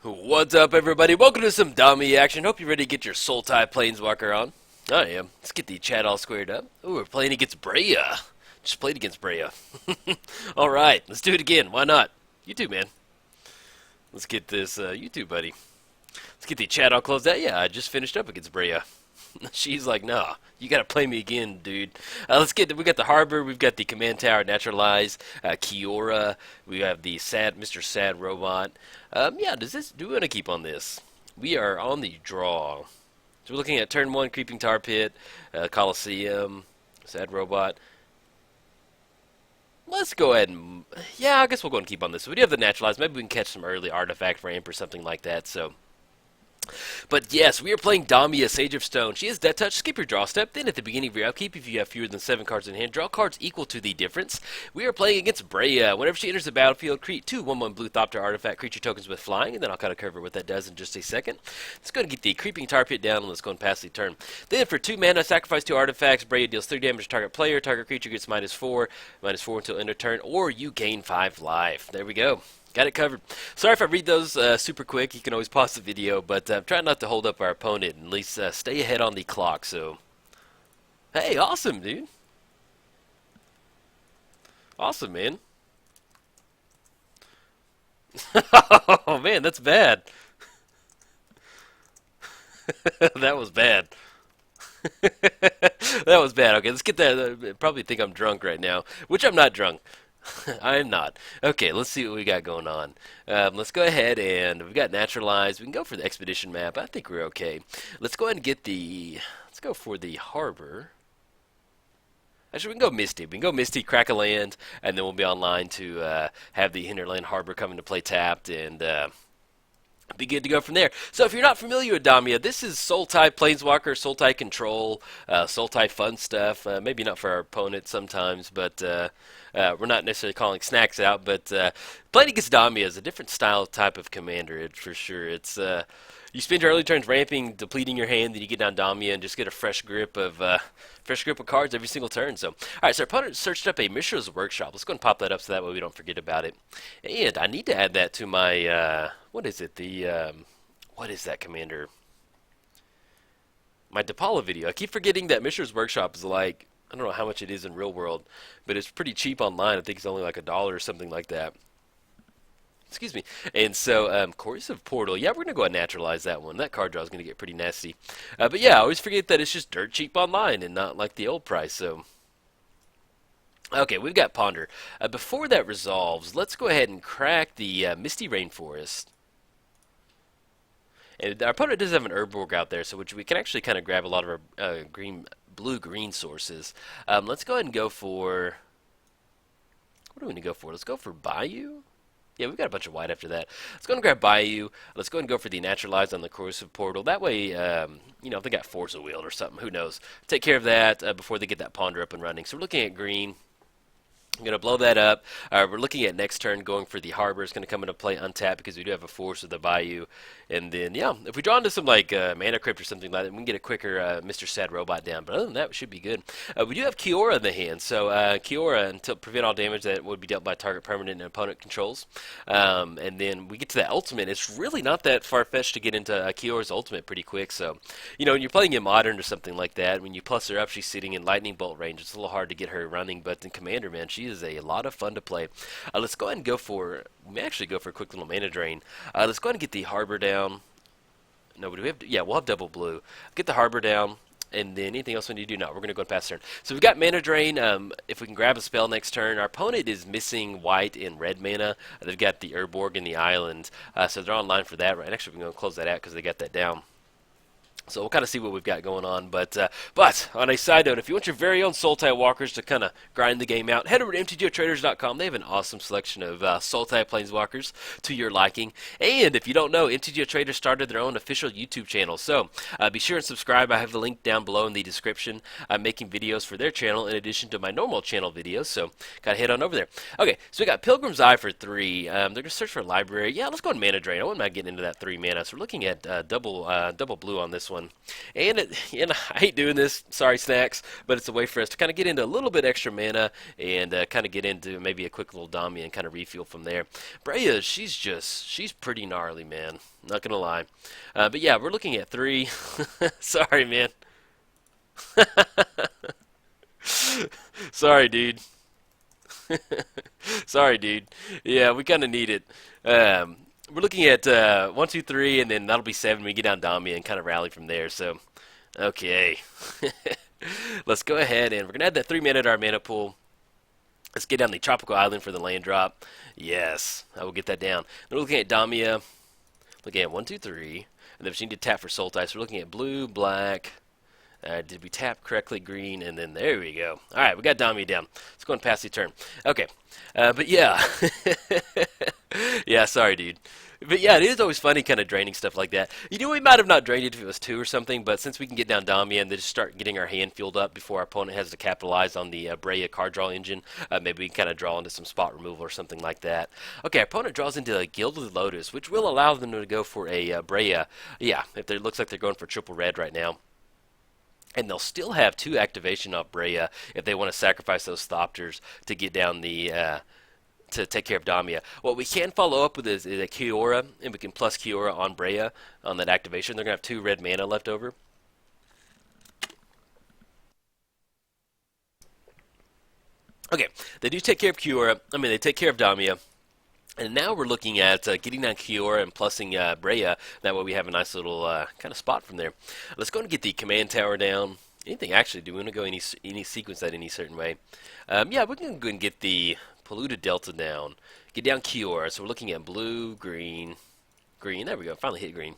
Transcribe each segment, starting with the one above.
What's up, everybody? Welcome to some Damia action. Hope you're ready to get your Soul Tie Planeswalker on. I am. Let's get the chat all squared up. Ooh, we're playing against Breya. Just played against Breya. Alright, let's do it again. Why not? You too, man. Let's get this, you too, buddy. Let's get the chat all closed out. Yeah, I just finished up against Breya. She's like, nah, you gotta play me again, dude. We got the Harbor, we've got the Command Tower, Naturalize, Kiora, we have the Mr. Sad Robot. Yeah, do we want to keep on this? We are on the draw. So we're looking at turn 1, Creeping Tar Pit, Coliseum, Sad Robot. Let's go ahead and, yeah, I guess we'll go and keep on this. So we do have the Naturalize, maybe we can catch some early Artifact Ramp or something like that, so. But yes, we are playing Damia, Sage of Stone. She is Death Touch. Skip your draw step. Then at the beginning of your upkeep, if you have fewer than 7 cards in hand, draw cards equal to the difference. We are playing against Breya. Whenever she enters the battlefield, create 2 1/1 blue Thopter artifact creature tokens with flying, and then I'll kind of cover what that does in just a second. Let's go and get the Creeping Tar Pit down, and let's go and pass the turn. Then for 2 mana, sacrifice 2 artifacts. Breya deals 3 damage to target player. Target creature gets -4 until end of turn, or you gain 5 life. There we go. Got it covered. Sorry if I read those super quick. You can always pause the video, but I'm trying not to hold up our opponent and at least stay ahead on the clock. So, hey, awesome, dude. Awesome, man. Oh, man, that's bad. That was bad. That was bad. Okay, let's get that. Probably think I'm drunk right now, which I'm not drunk. I am not. Okay, let's see what we got going on. Let's go ahead and we've got Naturalized. We can go for the Expedition map. I think we're okay. Let's go ahead and get the. Let's go for the Harbor. Actually, we can go Misty. We can go Misty, crack a land, and then we'll be online to have the Hinterland Harbor come into play tapped and. Be good to go from there. So if you're not familiar with Damia, this is Soul Tie Planeswalker, Soul Tie Control, Soul Tie fun stuff. Maybe not for our opponent sometimes, but we're not necessarily calling snacks out. But playing against Damia is a different style type of commander, for sure. It's you spend your early turns ramping, depleting your hand, then you get down Damia and just get a fresh grip of cards every single turn. So, all right, so our opponent searched up a Mishra's Workshop. Let's go and pop that up so that way we don't forget about it. And I need to add that to my what is it? What is that, Commander? My Depala video. I keep forgetting that Mishra's Workshop is like, I don't know how much it is in real world, but it's pretty cheap online. I think it's only like $1 or something like that. Excuse me. And so, Corrosive Portal. Yeah, we're going to go ahead and naturalize that one. That card draw is going to get pretty nasty. But yeah, I always forget that it's just dirt cheap online and not like the old price. So, okay, we've got Ponder. Before that resolves, let's go ahead and crack the Misty Rainforest. And our opponent does have an Urborg out there, so which we can actually kind of grab a lot of our blue-green sources. Let's go ahead and go for... What do we need to go for? Let's go for Bayou? Yeah, we've got a bunch of white after that. Let's go and grab Bayou. Let's go and go for the Naturalize on the Corrosive Portal. That way, you know, if they got Force of Will or something, who knows. Take care of that before they get that Ponder up and running. So we're looking at green. I'm going to blow that up. We're looking at next turn going for the Harbor. It's going to come into play untapped because we do have a Force of the Bayou. And then, yeah, if we draw into some like Mana Crypt or something like that, we can get a quicker Mr. Sad Robot down. But other than that, we should be good. We do have Kiora in the hand. So Kiora, until prevent all damage that would be dealt by target permanent and opponent controls. And then we get to that ultimate. It's really not that far-fetched to get into Kiora's ultimate pretty quick. So, you know, when you're playing in Modern or something like that, when you plus her up, she's sitting in Lightning Bolt range. It's a little hard to get her running. But in Commander, man, she is a lot of fun to play. Let's go ahead and go for, we may actually go for a quick little mana drain. Let's go ahead and get the Harbor down. No, but do we have, yeah, we'll have double blue. Get the Harbor down, and then anything else we need to do? No, we're going to go and pass turn. So we've got mana drain. If we can grab a spell next turn, our opponent is missing white and red mana. They've got the Urborg and the Island, so they're online for that. Right? Actually, we're going to close that out because they got that down. So we'll kind of see what we've got going on. But on a side note, if you want your very own Soul Tie Walkers to kind of grind the game out, head over to MTGOTraders.com. They have an awesome selection of Soul Tie Planeswalkers to your liking. And if you don't know, MTGOTraders started their own official YouTube channel. So be sure and subscribe. I have the link down below in the description. I'm making videos for their channel in addition to my normal channel videos. So gotta head on over there. Okay, so we got Pilgrim's Eye for 3. They're going to search for a library. Yeah, let's go on Mana Drain. I wouldn't mind getting into that 3 mana. So we're looking at double blue on this one. one. And I hate doing this, sorry Snacks, but it's a way for us to kind of get into a little bit extra mana and kind of get into maybe a quick little Damia and kind of refuel from there. Breya, she's pretty gnarly, man. Not gonna lie. But yeah, we're looking at 3. Sorry, man. Sorry, dude. Sorry, dude. Yeah, we kind of need it. We're looking at 1, 2, 3, and then that'll be 7. We get down Damia and kind of rally from there. So, okay. Let's go ahead and we're going to add that 3 mana to our mana pool. Let's get down the Tropical Island for the land drop. Yes, I will get that down. Then we're looking at Damia. Looking at 1, 2, 3. And then we need to tap for Soul Ice. We're looking at blue, black. Did we tap correctly? Green, and then there we go. All right, we got Damia down. Let's go and pass the turn. Okay, but yeah. Yeah, sorry, dude. But yeah, it is always funny kind of draining stuff like that. You know, we might have not drained it if it was 2 or something, but since we can get down Damia and then just start getting our hand fueled up before our opponent has to capitalize on the Breya card draw engine, maybe we can kind of draw into some spot removal or something like that. Okay, our opponent draws into a Gilded Lotus, which will allow them to go for a Breya. Yeah, if it looks like they're going for triple red right now. And they'll still have 2 activation off Breya if they want to sacrifice those Thopters to get down the to take care of Damia. What we can follow up with is a Kiora, and we can plus Kiora on Breya on that activation. They're going to have 2 red mana left over. Okay, they do take care of Kiora. I mean, they take care of Damia. And now we're looking at getting down Kiora and plussing Breya. That way we have a nice little kind of spot from there. Let's go and get the command tower down. Anything actually? Do we want to go any sequence that any certain way? Yeah, we can go and get the Polluted Delta down. Get down Kiora. So we're looking at blue, green, green. There we go. Finally hit green.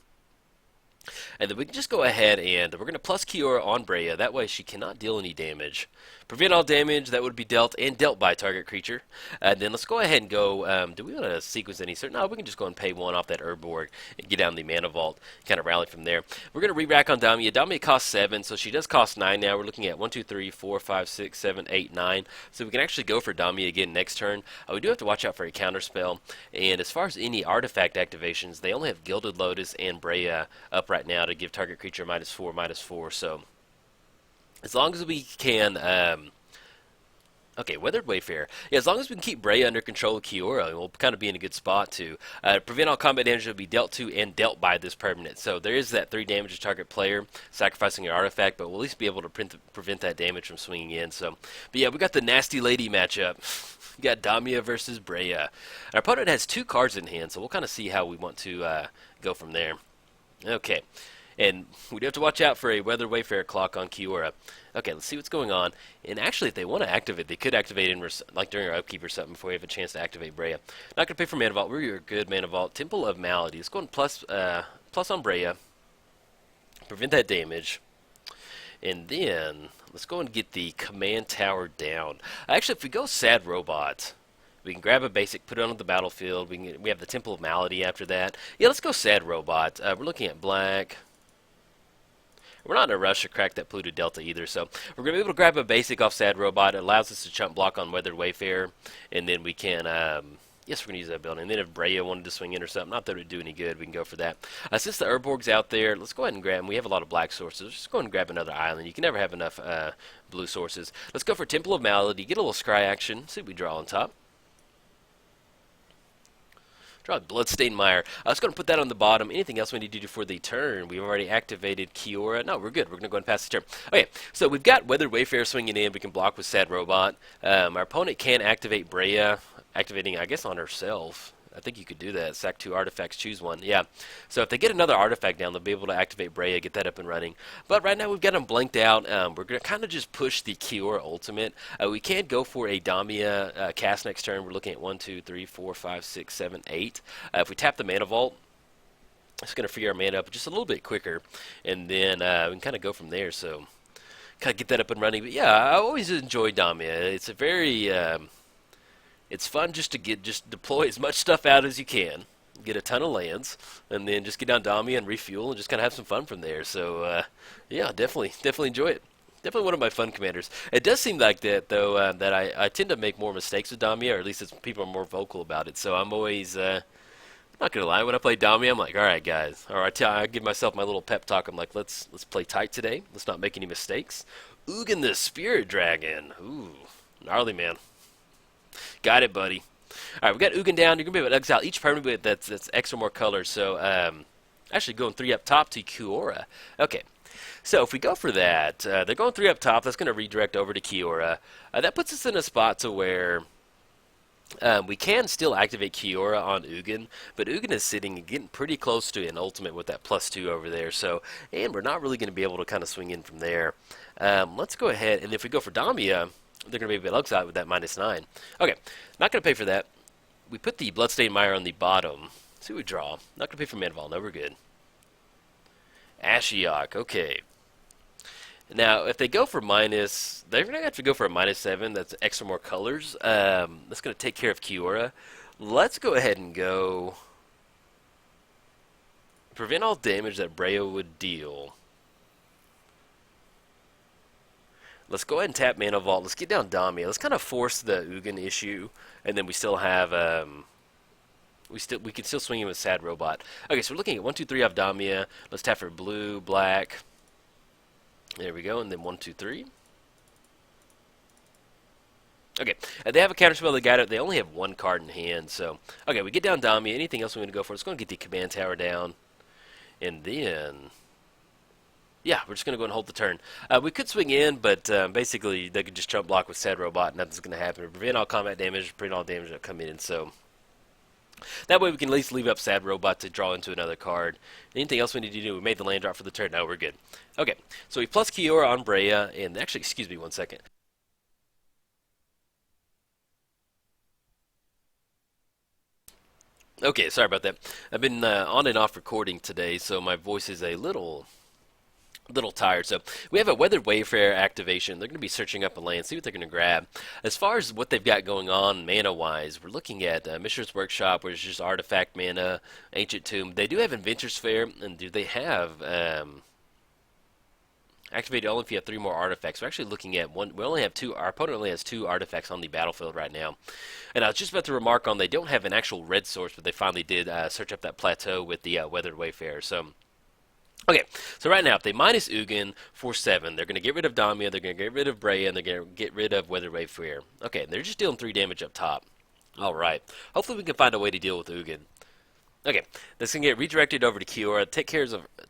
And then we can just go ahead and we're going to plus Kiora on Breya. That way she cannot deal any damage. Prevent all damage that would be dealt and dealt by target creature. And then let's go ahead and go, do we want to sequence any certain? No, we can just go and pay 1 off that Urborg and get down the Mana Vault, kind of rally from there. We're going to re-rack on Damia. Damia costs 7, so she does cost 9 now. We're looking at 1, 2, 3, 4, 5, 6, 7, 8, 9. So we can actually go for Damia again next turn. We do have to watch out for a counter spell. And as far as any artifact activations, they only have Gilded Lotus and Breya up right now to give target creature -4/-4. So as long as we can, okay, Weathered Wayfarer. Yeah, as long as we can keep Breya under control of Kiora, we'll kind of be in a good spot to prevent all combat damage that will be dealt to and dealt by this permanent. So there is that 3 damage to target player, sacrificing your artifact, but we'll at least be able to prevent that damage from swinging in. So, but yeah, we got the Nasty Lady matchup. We got Damia versus Breya. Our opponent has 2 cards in hand, so we'll kind of see how we want to go from there. Okay. And we do have to watch out for a Weathered Wayfarer clock on Kiora. Okay, let's see what's going on. And actually, if they want to activate, they could activate in like during our upkeep or something before we have a chance to activate Breya. Not going to pay for Mana Vault. We're a good Mana Vault. Temple of Malady. Let's go and plus on Breya. Prevent that damage. And then, let's go and get the command tower down. Actually, if we go Sad Robot, we can grab a basic, put it on the battlefield. We have the Temple of Malady after that. Yeah, let's go Sad Robot. We're looking at black. We're not in a rush to crack that Polluted Delta either, so we're going to be able to grab a basic off Sad Robot. It allows us to chump block on Weathered Wayfarer, and then we can, yes, we're going to use that building. And then if Breya wanted to swing in or something, not that it would do any good, we can go for that. Since the Urborg's out there, let's go ahead and grab, we have a lot of black sources. Let's just go ahead and grab another island. You can never have enough blue sources. Let's go for Temple of Malady, get a little scry action, see what we draw on top. Draw Bloodstained Mire. I was going to put that on the bottom. Anything else we need to do for the turn? We've already activated Kiora. No, we're good. We're going to go ahead and pass the turn. Okay, so we've got Weathered Wayfarer swinging in. We can block with Sad Robot. Our opponent can activate Breya, activating, I guess, on herself. I think you could do that. Sack 2 artifacts, choose 1. Yeah. So if they get another artifact down, they'll be able to activate Breya, get that up and running. But right now we've got them blanked out. We're going to kind of just push the Kiora ultimate. We can go for a Damia cast next turn. We're looking at 1, 2, 3, 4, 5, 6, 7, 8. If we tap the Mana Vault, it's going to free our mana up just a little bit quicker. And then we can kind of go from there. So kind of get that up and running. But yeah, I always enjoy Damia. It's a very... it's fun just to deploy as much stuff out as you can, get a ton of lands, and then just get down Damia and refuel and just kind of have some fun from there. So, yeah, definitely enjoy it. Definitely one of my fun commanders. It does seem like that, though, that I tend to make more mistakes with Damia, or at least people are more vocal about it. So I'm always Not gonna lie, when I play Damia, I'm like, all right, guys. All right, I give myself my little pep talk. I'm like, let's play tight today. Let's not make any mistakes. Ugin the Spirit Dragon. Ooh, gnarly, man. Got it, buddy. All right, we got Ugin down. You're gonna be able to exile each permanent that's X or more colors. So, actually going 3 up top to Kiora. Okay. So if we go for that, they're going 3 up top. That's going to redirect over to Kiora. That puts us in a spot to where we can still activate Kiora on Ugin, but Ugin is sitting and getting pretty close to an ultimate with that +2 over there. So, and we're not really going to be able to kind of swing in from there. Let's go ahead, and if we go for Damia, they're going to be able to exile with that -9. Okay, not going to pay for that. We put the Bloodstained Mire on the bottom. See what we draw. Not going to pay for Manval. No, we're good. Ashiok. Okay. Now, if they go for minus, they're going to have to go for a -7. That's X or more colors. That's going to take care of Kiora. Let's go ahead and go prevent all damage that Breya would deal. Let's go ahead and tap Mana Vault. Let's get down Damia. Let's kind of force the Ugin issue, and then we still have we can still swing in with Sad Robot. Okay, so we're looking at 1, 2, 3 off Damia. Let's tap for blue, black. There we go, and then 1, 2, 3. Okay, they have a counterspell. They got it. They only have 1 card in hand, so okay. We get down Damia. Anything else we want to go for? Let's go and get the command tower down, and then yeah, we're just going to go and hold the turn. We could swing in, but basically they could just jump block with Sad Robot, and nothing's going to happen. Prevent all combat damage, prevent all damage that come in, so that way we can at least leave up Sad Robot to draw into another card. Anything else we need to do? We made the land drop for the turn. No, we're good. Okay, so we plus Kiora on Breya, and actually, excuse me 1 second. Okay, sorry about that. I've been on and off recording today, so my voice is a little tired. So we have a Weathered Wayfarer activation. They're going to be searching up a land, see what they're going to grab. As far as what they've got going on mana-wise, we're looking at Mishra's Workshop, which is just artifact mana, Ancient Tomb. They do have Adventure Sphere, and do they have activated only if you have 3 more artifacts. We're actually looking at one. We only have 2. Our opponent only has 2 artifacts on the battlefield right now. And I was just about to remark on they don't have an actual red source, but they finally did search up that plateau with the Weathered Wayfarer. So okay, so right now, if they minus Ugin for 7, they're going to get rid of Damia, they're going to get rid of Breya, and they're going to get rid of Weathered Wayfarer. Okay, they're just dealing 3 damage up top. All right. Hopefully we can find a way to deal with Ugin. Okay, this can get redirected over to Kiora.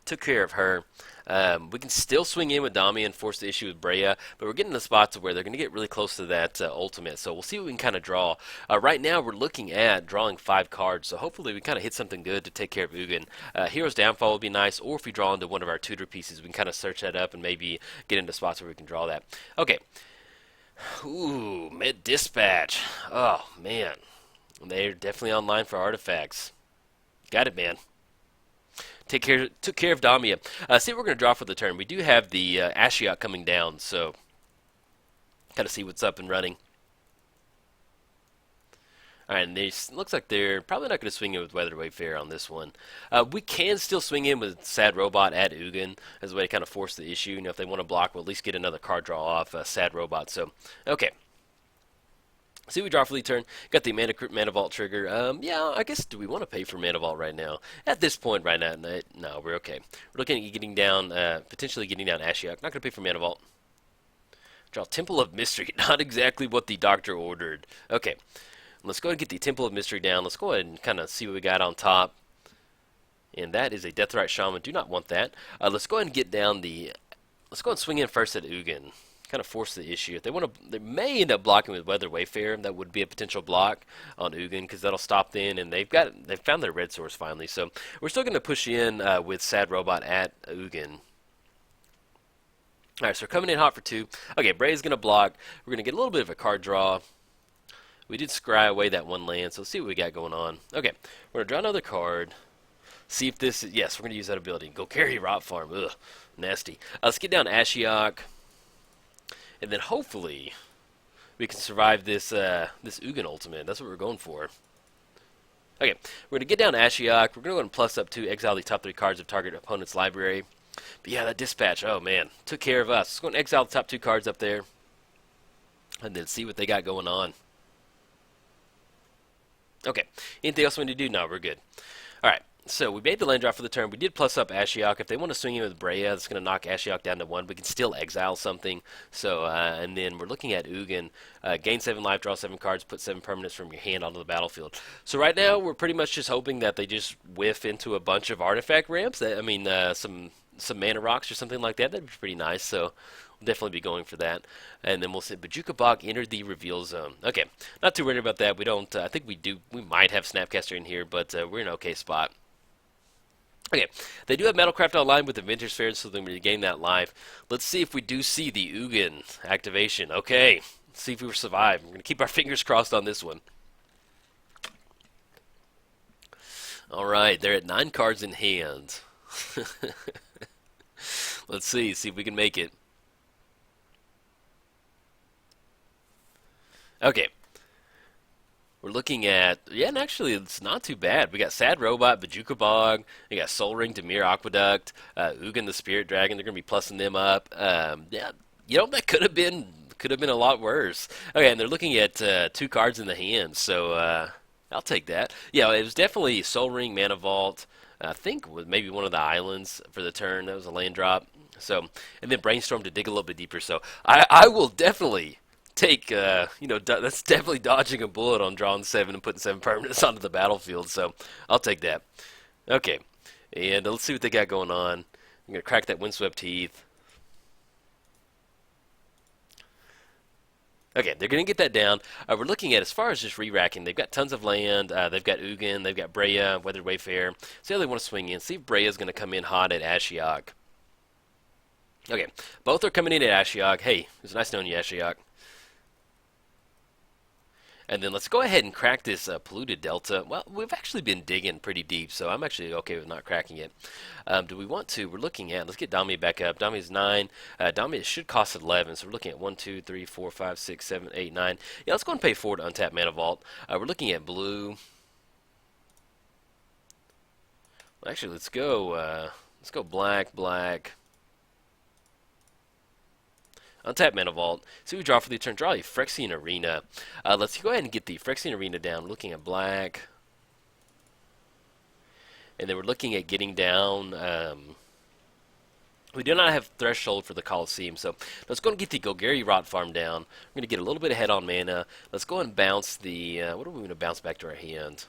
Took care of her. We can still swing in with Damia and force the issue with Breya, but we're getting to spots where they're going to get really close to that ultimate. So we'll see what we can kind of draw. Right now we're looking at drawing 5 cards, so hopefully we kind of hit something good to take care of Ugin. Hero's Downfall would be nice, or if we draw into one of our tutor pieces, we can kind of search that up and maybe get into spots where we can draw that. Okay. Ooh, Mid Dispatch. Oh, man. They're definitely online for artifacts. Got it, man. Took care of Damia. See what we're going to draw for the turn. We do have the Ashiok coming down, so kind of see what's up and running. All right, and looks like they're probably not going to swing in with Weathered Wayfarer on this one. We can still swing in with Sad Robot at Ugin as a way to kind of force the issue. You know, if they want to block, we'll at least get another card draw off Sad Robot. So, okay. See, we draw for the turn. Got the Mana Vault trigger. Yeah, I guess, do we want to pay for Mana Vault right now? At this point right now, no, we're okay. We're looking at getting down, potentially getting down Ashiok. Not going to pay for Mana Vault. Draw Temple of Mystery. Not exactly what the doctor ordered. Okay, let's go ahead and get the Temple of Mystery down. Let's go ahead and kind of see what we got on top. And that is a Deathrite Shaman. Do not want that. Let's go ahead and get down the... Let's go ahead and swing in first at Ugin. Kind of force the issue. If they want to, they may end up blocking with Weathered Wayfarer. That would be a potential block on Ugin because that'll stop then, and they've found their red source finally. So we're still going to push in with Sad Robot at Ugin. All right, so we're coming in hot for 2. Okay, Breya's going to block. We're going to get a little bit of a card draw. We did scry away that 1 land, so let's see what we got going on. Okay, we're going to draw another card. See if this is, yes, we're going to use that ability. Go carry Rot Farm. Ugh, nasty. Let's get down Ashiok. And then hopefully we can survive this this Ugin ultimate. That's what we're going for. Okay, we're going to get down Ashiok. We're going to go and plus up 2, exile the top 3 cards of target opponent's library. But yeah, that dispatch, oh man, took care of us. Let's go and exile the top 2 cards up there. And then see what they got going on. Okay, anything else we need to do? No, we're good. Alright, so we made the land drop for the turn. We did plus up Ashiok. If they want to swing in with Breya, it's going to knock Ashiok down to 1. We can still exile something. So, and then we're looking at Ugin. Gain 7 life, draw 7 cards, put 7 permanents from your hand onto the battlefield. So right now, we're pretty much just hoping that they just whiff into a bunch of artifact ramps. Some mana rocks or something like that. That'd be pretty nice. So we'll definitely be going for that. And then we'll say Bajuka Bog entered the reveal zone. Okay, not too worried about that. We don't. I think we do. We might have Snapcaster in here, but we're in an okay spot. Okay, they do have Metalcraft online with the Vintage Sphere, so they're going to gain that life. Let's see if we do see the Ugin activation. Okay, let's see if we survive. We're going to keep our fingers crossed on this one. All right, they're at 9 cards in hand. Let's see if we can make it. Okay. We're looking at, yeah, and actually it's not too bad. We got Sad Robot, Bajuka Bog, we got Soul Ring, Damir Aqueduct, Ugin the Spirit Dragon. They're going to be plussing them up. Yeah, that could have been a lot worse. Okay, and they're looking at 2 cards in the hand, so I'll take that. Yeah, it was definitely Soul Ring, Mana Vault. I think was maybe one of the islands for the turn. That was a land drop. So, and then Brainstorm to dig a little bit deeper. So I will definitely take, that's definitely dodging a bullet on drawing 7 and putting 7 permanents onto the battlefield. So I'll take that. Okay, and let's see what they got going on. I'm gonna crack that Windswept Teeth. Okay, they're going to get that down. We're looking at, as far as just re-racking, they've got tons of land. They've got Ugin, they've got Breya, Weathered Wayfarer. See how they want to swing in. See if Breya's going to come in hot at Ashiok. Okay, both are coming in at Ashiok. Hey, it was nice knowing you, Ashiok. And then let's go ahead and crack this polluted delta. Well, we've actually been digging pretty deep, so I'm actually okay with not cracking it. Do we want to? We're looking at, let's get Damia back up. Damia's 9. Damia should cost 11, so we're looking at 1, 2, 3, 4, 5, 6, 7, 8, 9. Yeah, let's go and pay 4 to untap Mana Vault. We're looking at blue. Well, actually, let's go black, black. Untap Mana Vault. See what we draw for the turn. Draw a Phyrexian Arena. Let's go ahead and get the Phyrexian Arena down. We're looking at black. And then we're looking at getting down. We do not have Threshold for the Coliseum, so let's go and get the Golgari Rot Farm down. We're going to get a little bit ahead on mana. Let's go and bounce the... what are we going to bounce back to our hand?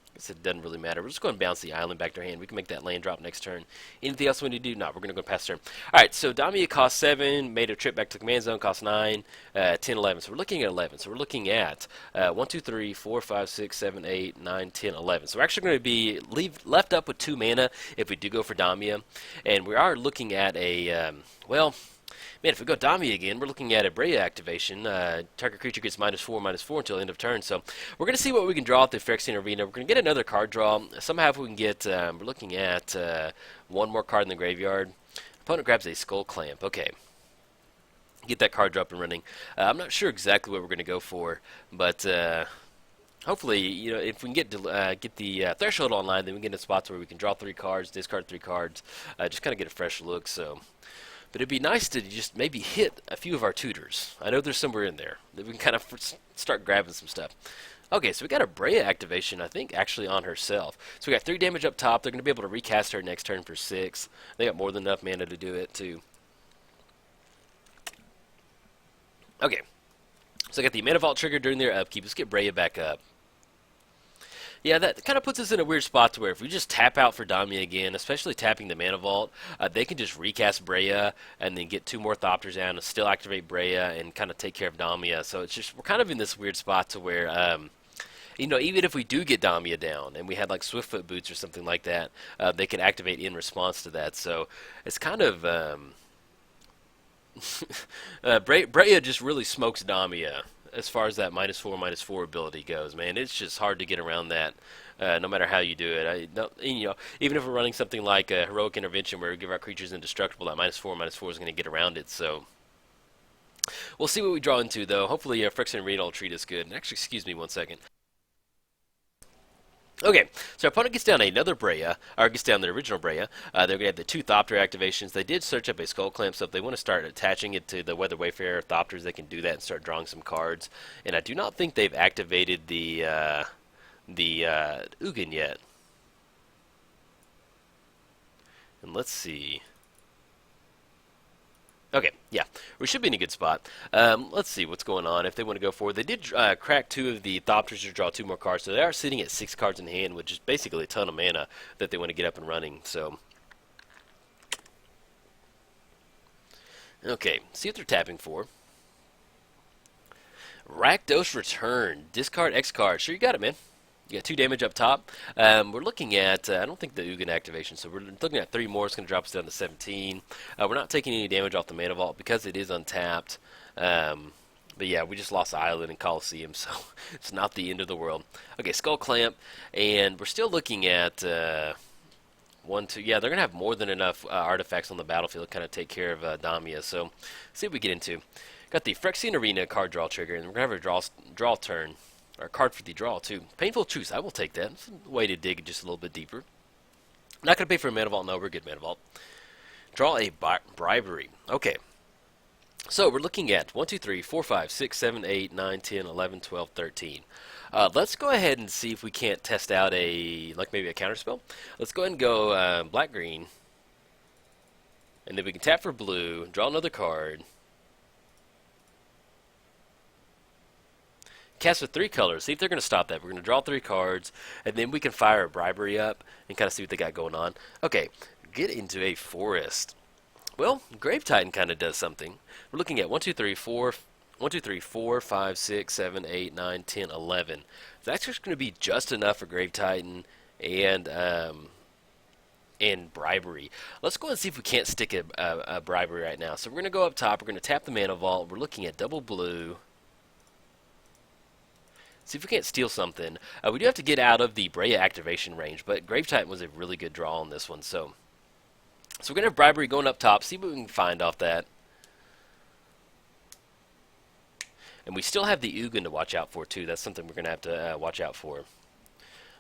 I guess it doesn't really matter. We're just going to bounce the island back to our hand. We can make that land drop next turn. Anything else we need to do? No, we're going to go past turn. Alright, so Damia cost 7, made a trip back to the command zone, cost 9, 10, 11. So we're looking at 11. So we're looking at 1, 2, 3, 4, 5, 6, 7, 8, 9, 10, 11. So we're actually going to be left up with 2 mana if we do go for Damia. And we are looking at a, well... Man, if we go Damia again, we're looking at a Breya activation. Target creature gets -4/-4 until end of turn. So we're going to see what we can draw at the Phyrexian Arena. We're going to get another card draw. Somehow if we can get, we're looking at 1 more card in the graveyard. Opponent grabs a Skull Clamp. Okay. Get that card draw up and running. I'm not sure exactly what we're going to go for, but hopefully, if we can get the Threshold online, then we can get in spots where we can draw 3 cards, discard 3 cards, just kind of get a fresh look. So. But it'd be nice to just maybe hit a few of our tutors. I know there's somewhere in there that we can kind of start grabbing some stuff. Okay, so we got a Breya activation, I think, actually on herself. So we got 3 damage up top. They're going to be able to recast her next turn for 6. They got more than enough mana to do it, too. Okay, so I got the Mana Vault trigger during their upkeep. Let's get Breya back up. Yeah, that kind of puts us in a weird spot to where if we just tap out for Damia again, especially tapping the Mana Vault, they can just recast Breya and then get 2 more Thopters down and still activate Breya and kind of take care of Damia. So it's just, we're kind of in this weird spot to where, even if we do get Damia down and we had like Swiftfoot Boots or something like that, they could activate in response to that. So it's kind of, Breya just really smokes Damia. As far as that -4/-4 ability goes, man, it's just hard to get around that, no matter how you do it. Even if we're running something like a Heroic Intervention where we give our creatures indestructible, that -4/-4 is going to get around it. So we'll see what we draw into, though. Hopefully, Phyrexian Arena will treat us good. And actually, excuse me one second. Okay, so our opponent gets down another Breya, or gets down the original Breya. They're going to have the 2 Thopter activations. They did search up a Skull Clamp, so if they want to start attaching it to the Weather Wayfarer Thopters, they can do that and start drawing some cards. And I do not think they've activated the Ugin yet. let's see. Okay, yeah, we should be in a good spot. Let's see what's going on. If they want to go forward, they did crack 2 of the Thopters to draw 2 more cards, so they are sitting at 6 cards in hand, which is basically a ton of mana that they want to get up and running. So, okay, see what they're tapping for. Rakdos Return, discard X card. Sure, you got it, man. You got 2 damage up top. We're looking at, I don't think the Ugin activation, so we're looking at 3 more. It's going to drop us down to 17. We're not taking any damage off the Mana Vault because it is untapped. But yeah, we just lost Island and Coliseum, so it's not the end of the world. Okay, Skull Clamp, and we're still looking at 1, 2. Yeah, they're going to have more than enough artifacts on the battlefield to kind of take care of Damia, so see what we get into. Got the Phyrexian Arena card draw trigger, and we're going to have a draw turn. Or a card for the draw, too. Painful Truce, I will take that. It's a way to dig just a little bit deeper. Not going to pay for a Mana Vault. No, we're good, Mana Vault. Draw a Bribery. Okay. So, we're looking at 1, 2, 3, 4, 5, 6, 7, 8, 9, 10, 11, 12, 13. Let's go ahead and see if we can't test out maybe a counterspell. Let's go ahead and go black-green. And then we can tap for blue, draw another card. Cast with 3 colors. See if they're going to stop that. We're going to draw 3 cards, and then we can fire a Bribery up and kind of see what they got going on. Okay, get into a forest. Well, Grave Titan kind of does something. We're looking at 1, 2, 3, 4, 1, 2, 3, 4, 5, 6, 7, 8, 9, 10, 11. That's just going to be just enough for Grave Titan and Bribery. Let's go and see if we can't stick a Bribery right now. So we're going to go up top. We're going to tap the Mana Vault. We're looking at double blue. See if we can't steal something. We do have to get out of the Breya activation range, but Grave Titan was a really good draw on this one. So we're going to have Bribery going up top, see what we can find off that. And we still have the Ugin to watch out for, too. That's something we're going to have to watch out for.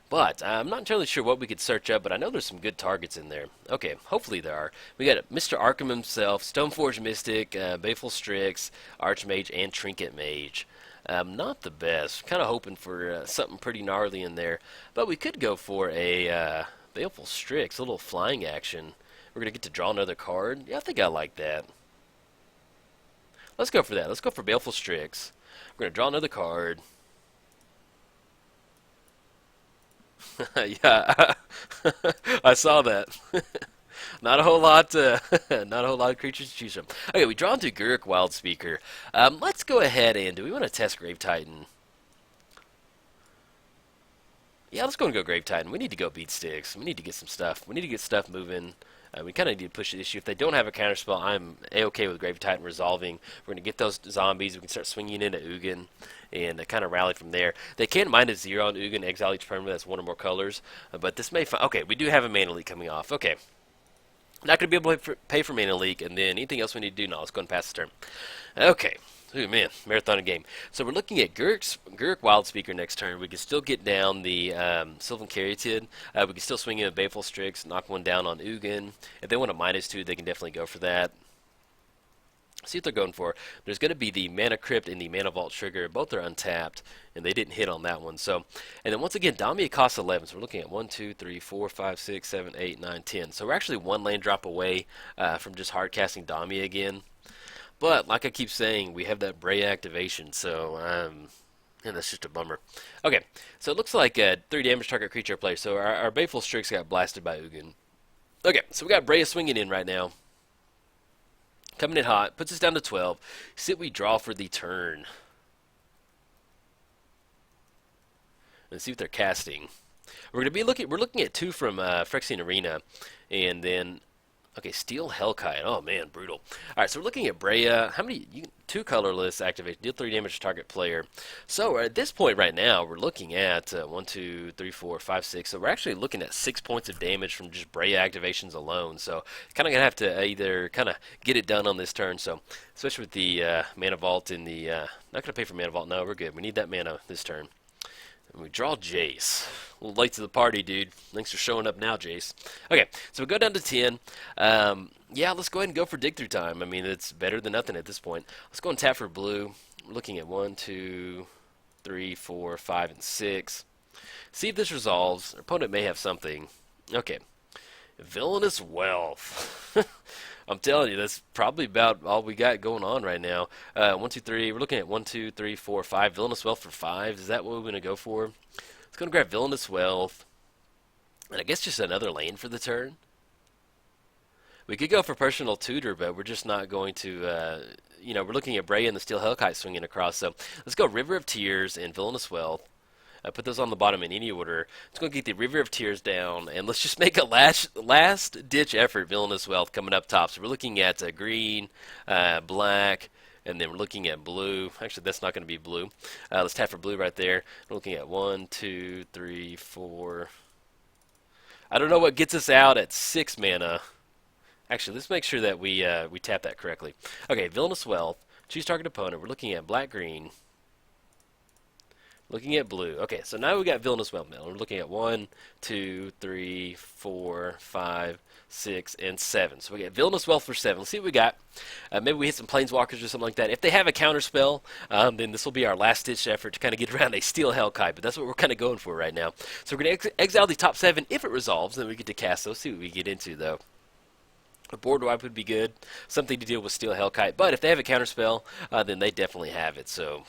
But I'm not entirely sure what we could search up, but I know there's some good targets in there. Okay, hopefully there are. We got Mr. Arkham himself, Stoneforge Mystic, Baleful Strix, Archmage, and Trinket Mage. Not the best. Kind of hoping for something pretty gnarly in there. But we could go for a Baleful Strix, a little flying action. We're going to get to draw another card. Yeah, I think I like that. Let's go for that. Let's go for Baleful Strix. We're going to draw another card. Yeah, I saw that. Not a whole lot, not a whole lot of creatures to choose from. Okay, we draw into Guruk Wildspeaker. Let's go ahead and do we want to test Grave Titan? Yeah, let's go and go Grave Titan. We need to go beat sticks. We need to get some stuff. We need to get stuff moving. We kind of need to push the issue. If they don't have a counterspell, I'm a-okay with Grave Titan resolving. We're going to get those zombies. We can start swinging into Ugin and kind of rally from there. They can -0 on Ugin, exile each permanent. That's 1 or more colors. But this may... Okay, we do have a mana leak coming off. Okay. Not going to be able to pay for mana leak, and then anything else we need to do? No, let's go and pass the turn. Okay. Ooh, man, marathon of game. So we're looking at Guruk Wildspeaker next turn. We can still get down the Sylvan Caryatid. We can still swing in a Baleful Strix, knock one down on Ugin. If they want a -2, they can definitely go for that. See what they're going for. There's going to be the Mana Crypt and the Mana Vault trigger. Both are untapped, and they didn't hit on that one. So, and then once again, Damia costs 11. So we're looking at 1, 2, 3, 4, 5, 6, 7, 8, 9, 10. So we're actually 1 land drop away from just hard casting Damia again. But, like I keep saying, we have that Breya activation, so, and that's just a bummer. Okay, so it looks like 3 damage target creature player, so our Baleful Strix got blasted by Ugin. Okay, so we got Breya swinging in right now. Coming in hot, puts us down to 12. See what we draw for the turn. Let's see what they're casting. We're looking at 2 from Phyrexian Arena, and then... Okay, Steel Hellkite. Oh, man, brutal. All right, so we're looking at Breya. How many? 2 colorless activation. Deal 3 damage to target player. So at this point right now, we're looking at 1, 2, 3, 4, 5, 6. So we're actually looking at 6 points of damage from just Breya activations alone. So kind of going to have to either kind of get it done on this turn. So especially with the Mana Vault and the... not going to pay for Mana Vault. No, we're good. We need that mana this turn. And we draw Jace. A little late to the party, dude. Thanks for showing up now, Jace. Okay, so we go down to 10. Yeah, let's go ahead and go for dig through time. I mean, it's better than nothing at this point. Let's go and tap for blue. We're looking at 1, 2, 3, 4, 5, and 6. See if this resolves. Our opponent may have something. Okay. Villainous Wealth. I'm telling you, that's probably about all we got going on right now. 1, 2, 3. We're looking at 1, 2, 3, 4, 5. Villainous Wealth for 5. Is that what we're going to go for? Let's go and grab Villainous Wealth. And I guess just another lane for the turn. We could go for Personal Tutor, but we're just not going to, we're looking at Breya and the Steel Hellkite swinging across. So let's go River of Tears and Villainous Wealth. Put those on the bottom in any order. Let's go get the River of Tears down, and let's just make a last-ditch effort, Villainous Wealth, coming up top. So we're looking at green, black, and then we're looking at blue. Actually, that's not going to be blue. Let's tap for blue right there. We're looking at 1, 2, 3, 4. I don't know what gets us out at 6 mana. Actually, let's make sure that we tap that correctly. Okay, Villainous Wealth. Choose target opponent. We're looking at black-green. Looking at blue. Okay, so now we got Villainous Wealth. We're looking at 1, 2, 3, 4, 5, 6, and 7. So we got Villainous Wealth for 7. Let's see what we got. Maybe we hit some Planeswalkers or something like that. If they have a counter spell, then this will be our last-ditch effort to kind of get around a Steel Hellkite. But that's what we're kind of going for right now. So we're going to exile the top 7. If it resolves, then we get to cast those. See what we get into, though. A board wipe would be good. Something to deal with Steel Hellkite. But if they have a counter spell, then they definitely have it. So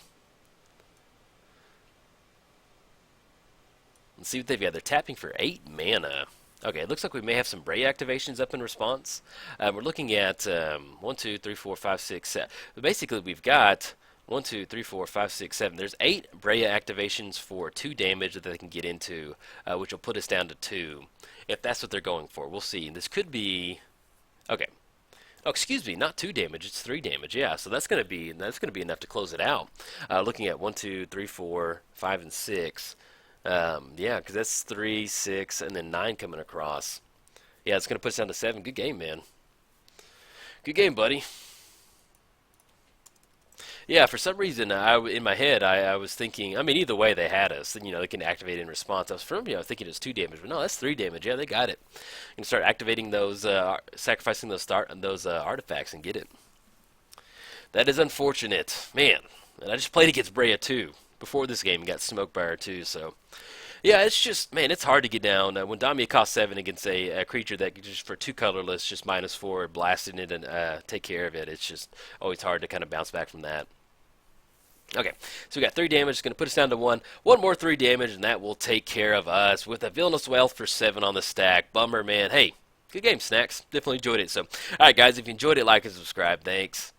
let's see what they've got. They're tapping for 8 mana. Okay, it looks like we may have some Breya activations up in response. We're looking at 1, 2, 3, 4, 5, 6, 7. Basically, we've got 1, 2, 3, 4, 5, 6, 7. There's 8 Breya activations for 2 damage that they can get into, which will put us down to 2. If that's what they're going for, we'll see. And this could be... Okay. Oh, excuse me, not 2 damage, it's 3 damage. Yeah, so that's gonna be enough to close it out. Looking at 1, 2, 3, 4, 5, and 6. Yeah, because that's 3, 6, and then 9 coming across. Yeah, it's gonna put us down to 7. Good game, man. Good game, buddy. Yeah, for some reason, in my head, I was thinking, I mean, either way they had us. They can activate in response. I was thinking it was 2 damage, but no, that's 3 damage. Yeah, they got it. You can start activating those, sacrificing those artifacts and get it. That is unfortunate. Man, and I just played against Breya, too, before this game and got smoked by her, too, so... Yeah, it's just, man, it's hard to get down. When Damia costs 7 against a creature that just for 2 colorless, just -4, blasting it and take care of it, it's just always hard to kind of bounce back from that. Okay, so we got 3 damage. It's going to put us down to 1. One more 3 damage, and that will take care of us with a Villainous Wealth for 7 on the stack. Bummer, man. Hey, good game, Snacks. Definitely enjoyed it. So, all right, guys, if you enjoyed it, like and subscribe. Thanks.